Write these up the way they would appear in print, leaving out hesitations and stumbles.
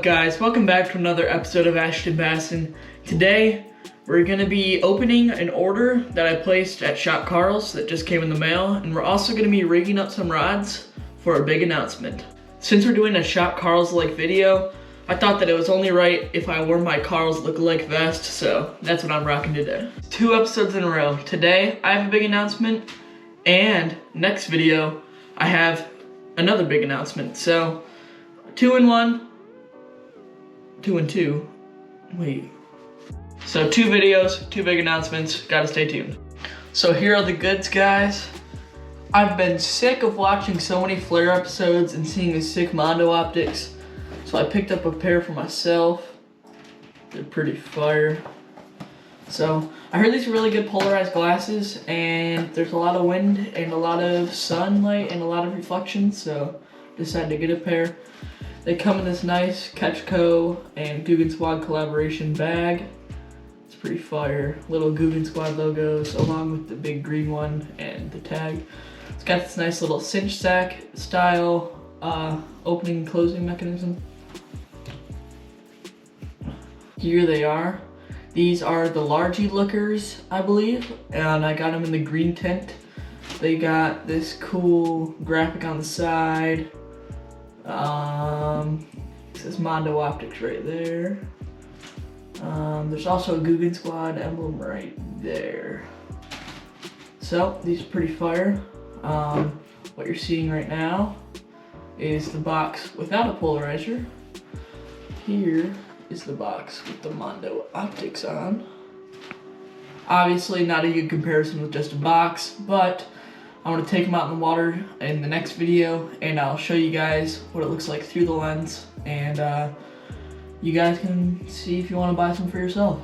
guys? Welcome back to another episode of Ashton Basson. Today we're going to be opening an order that I placed at Shop Carl's that just came in the mail, and we're also going to be rigging up some rods for a big announcement. Since we're doing a Shop Carl's like video, I thought that it was only right if I wore my Carl's look-alike vest, so that's what I'm rocking today. 2 episodes in a row. Today I have a big announcement, and next video I have another big announcement. So 2 in 1, 2 in 2, wait. So 2 videos, 2 big announcements, gotta stay tuned. So here are the goods, guys. I've been sick of watching so many Flare episodes and seeing the sick Mondo optics, so I picked up a pair for myself. They're pretty fire. So I heard these are really good polarized glasses, and there's a lot of wind and a lot of sunlight and a lot of reflection, so decided to get a pair. They come in this nice Ketchco and GOOGAN Squad collaboration bag. It's pretty fire. Little GOOGAN Squad logos along with the big green one and the tag. It's got this nice little cinch sack style opening and closing mechanism. Here they are. These are the largy lookers, I believe, and I got them in the green tint. They got this cool graphic on the side. It says Mondo Optics right there. There's also a GOOGAN Squad emblem right there. So these are pretty fire. What you're seeing right now is the box without a polarizer. Here is the box with the Mondo Optics on. Obviously not a good comparison with just a box, but I'm going to take them out in the water in the next video, and I'll show you guys what it looks like through the lens, and you guys can see if you want to buy some for yourself.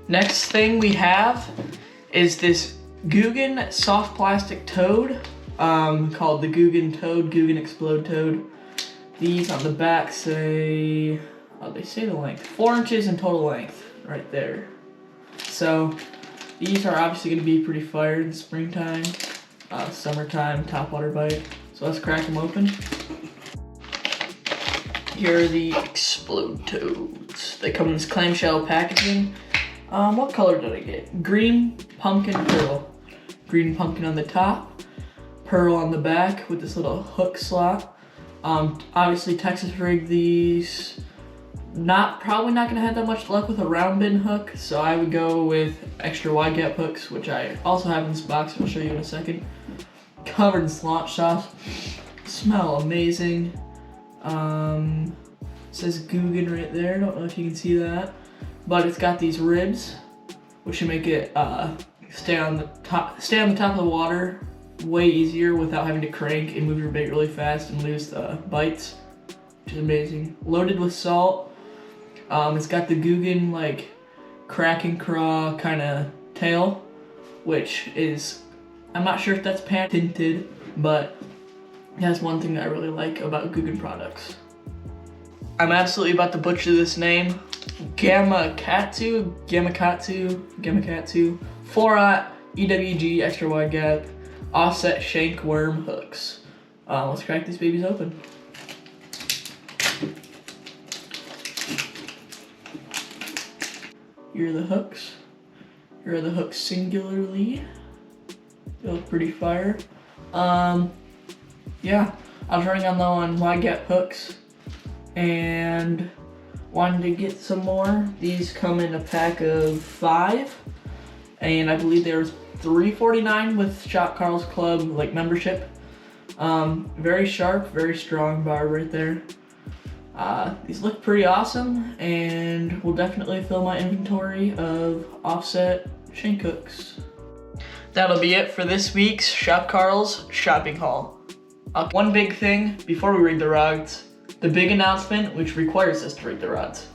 Next thing we have is this GOOGAN soft plastic toad called the GOOGAN Toad, GOOGAN Explode Toad. These on the back say, they say the length, 4 inches in total length right there. So these are obviously going to be pretty fire in the springtime, summertime, topwater bite. So let's crack them open. Here are the Explode Toads. They come in this clamshell packaging. What color did I get? Green, pumpkin, pearl. Green pumpkin on the top, pearl on the back with this little hook slot. Obviously Texas rigged these. Probably not gonna have that much luck with a round bin hook, so I would go with extra wide gap hooks, which I also have in this box, I'll show you in a second. Covered in launch sauce. Smell amazing. It says GOOGAN right there, don't know if you can see that. But it's got these ribs, which should make it stay on the top of the water way easier without having to crank and move your bait really fast and lose the bites, which is amazing. Loaded with salt. It's got the GOOGAN like crack and craw kind of tail, which is, I'm not sure if that's patented, but that's one thing that I really like about GOOGAN products. I'm absolutely about to butcher this name. Gamakatsu, 4-aught EWG extra wide gap offset shank worm hooks. Let's crack these babies open. Here are the hooks. Here are the hooks singularly. They look pretty fire. Yeah, I was running on low on wide gap hooks and wanted to get some more. These come in a pack of 5, and I believe there was $3.49 with Shop Carl's Club like membership. Very sharp, very strong barb right there. These look pretty awesome, and will definitely fill my inventory of offset shank hooks. That'll be it for this week's Shop Carl's shopping haul. One big thing before we rig the rods, the big announcement which requires us to rig the rods.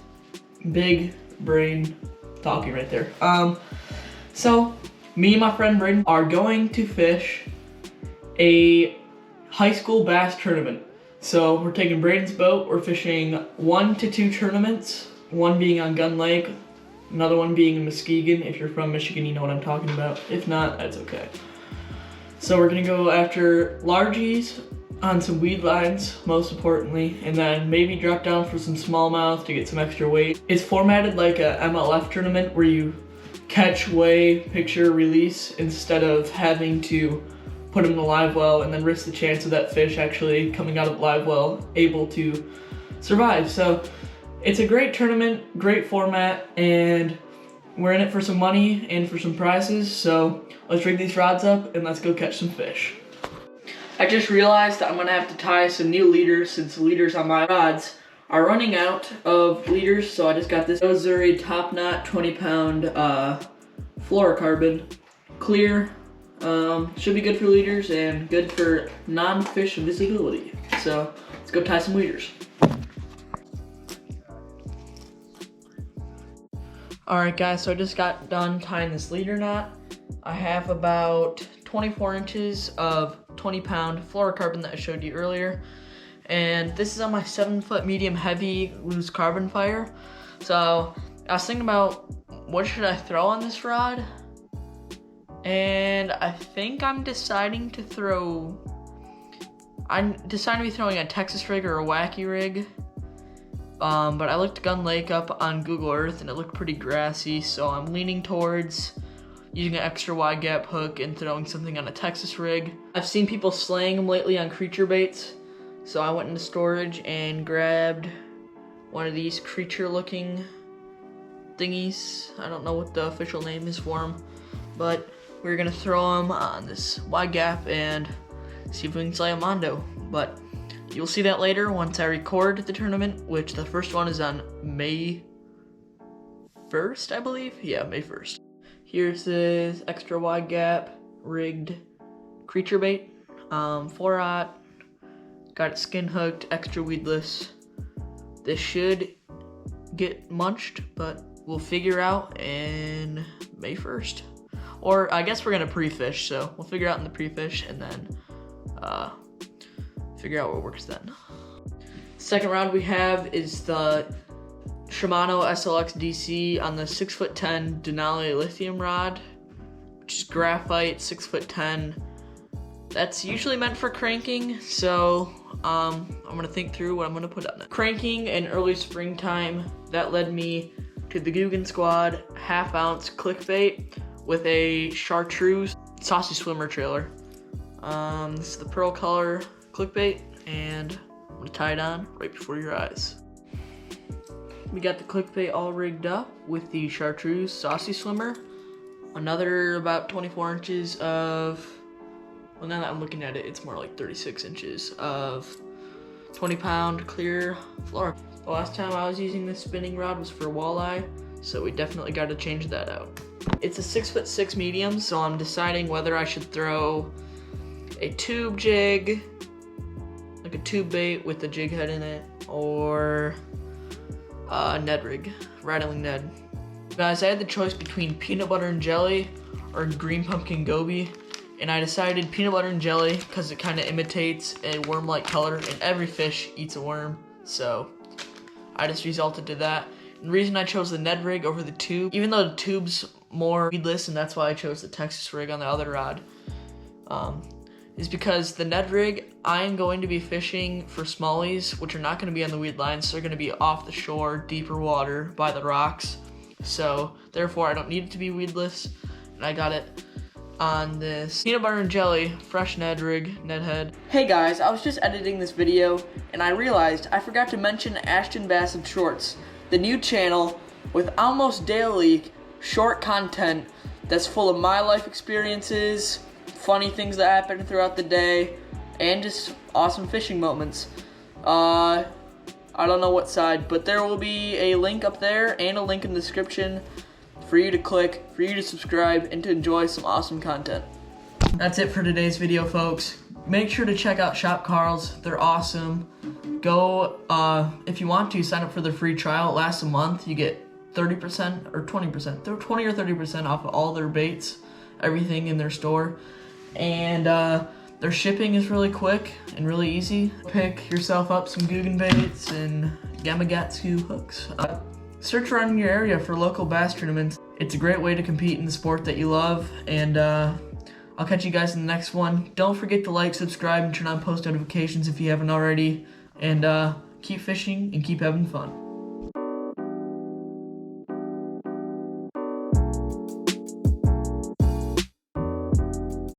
Big brain talking right there. So me and my friend Braden are going to fish a high school bass tournament. So we're taking Braden's boat, we're fishing 1 to 2 tournaments, one being on Gun Lake, another one being in Muskegon. If you're from Michigan, you know what I'm talking about. If not, that's okay. So So we're gonna go after largies on some weed lines, most importantly, and then maybe drop down for some smallmouth to get some extra weight. It's formatted like a MLF tournament where you catch, weigh, picture, release, instead of having to put them in the live well and then risk the chance of that fish actually coming out of the live well able to survive. So it's a great tournament, great format, and we're in it for some money and for some prizes. So let's rig these rods up and let's go catch some fish. I just realized that I'm gonna have to tie some new leaders since the leaders on my rods are running out of leaders. So I just got this Missouri Top Knot 20-pound fluorocarbon clear. Should be good for leaders and good for non-fish visibility. So let's go tie some leaders. Alright guys, so I just got done tying this leader knot. I have about 24 inches of 20-pound fluorocarbon that I showed you earlier. And this is on my 7-foot medium heavy loose carbon fire. So I was thinking about what should I throw on this rod? And I think I'm deciding to be throwing a Texas rig or a wacky rig. But I looked Gun Lake up on Google Earth and it looked pretty grassy, so I'm leaning towards using an extra wide gap hook and throwing something on a Texas rig. I've seen people slaying them lately on creature baits, so I went into storage and grabbed one of these creature looking thingies. I don't know what the official name is for them, but we're gonna throw them on this wide gap and see if we can slay a mondo. But you'll see that later once I record the tournament, which the first one is on May 1st, I believe. Yeah, May 1st. Here's this extra wide gap rigged creature bait, 4-aught, got it skin hooked, extra weedless. This should get munched, but we'll figure out in May 1st. Or I guess we're gonna pre-fish, so we'll figure out in the pre-fish and then figure out what works then. Second rod we have is the Shimano SLX DC on the 6'10" Denali lithium rod, which is graphite, 6'10". That's usually meant for cranking, so I'm gonna think through what I'm gonna put on it. Cranking in early springtime, that led me to the GOOGAN Squad 1/2 ounce clickbait with a chartreuse saucy swimmer trailer. This is the pearl color clickbait, and I'm gonna tie it on right before your eyes. We got the clickbait all rigged up with the chartreuse saucy swimmer. Another about 24 inches of, well, now that I'm looking at it, it's more like 36 inches of 20-pound clear fluorocarbon. The last time I was using this spinning rod was for walleye, so we definitely got to change that out. It's a 6'6" medium, so I'm deciding whether I should throw a tube jig, like a tube bait with the jig head in it, or a Ned rig, rattling Ned. Guys, I had the choice between peanut butter and jelly or green pumpkin goby, and I decided peanut butter and jelly because it kind of imitates a worm-like color, and every fish eats a worm, so I just resulted to that. And the reason I chose the Ned rig over the tube, even though the tube's more weedless, and that's why I chose the Texas rig on the other rod, is because the Ned rig, I am going to be fishing for smallies, which are not going to be on the weed lines, so they're going to be off the shore, deeper water, by the rocks. So therefore I don't need it to be weedless, and I got it on this peanut butter and jelly fresh Ned rig, Ned head. Hey guys, I was just editing this video and I realized I forgot to mention Ashton Bassett Shorts, the new channel with almost daily short content that's full of my life experiences, funny things that happen throughout the day, and just awesome fishing moments. I don't know what side, but there will be a link up there and a link in the description for you to click, for you to subscribe, and to enjoy some awesome content. That's it for today's video, folks. Make sure to check out Shop Carl's. They're awesome. Go, if you want to, sign up for their free trial. It lasts a month. You get 30% or 20%, 20 or 30% off of all their baits, everything in their store. And their shipping is really quick and really easy. Pick yourself up some GOOGAN baits and Gamakatsu hooks. Search around in your area for local bass tournaments. It's a great way to compete in the sport that you love, and I'll catch you guys in the next one. Don't forget to like, subscribe, and turn on post notifications if you haven't already. And keep fishing and keep having fun.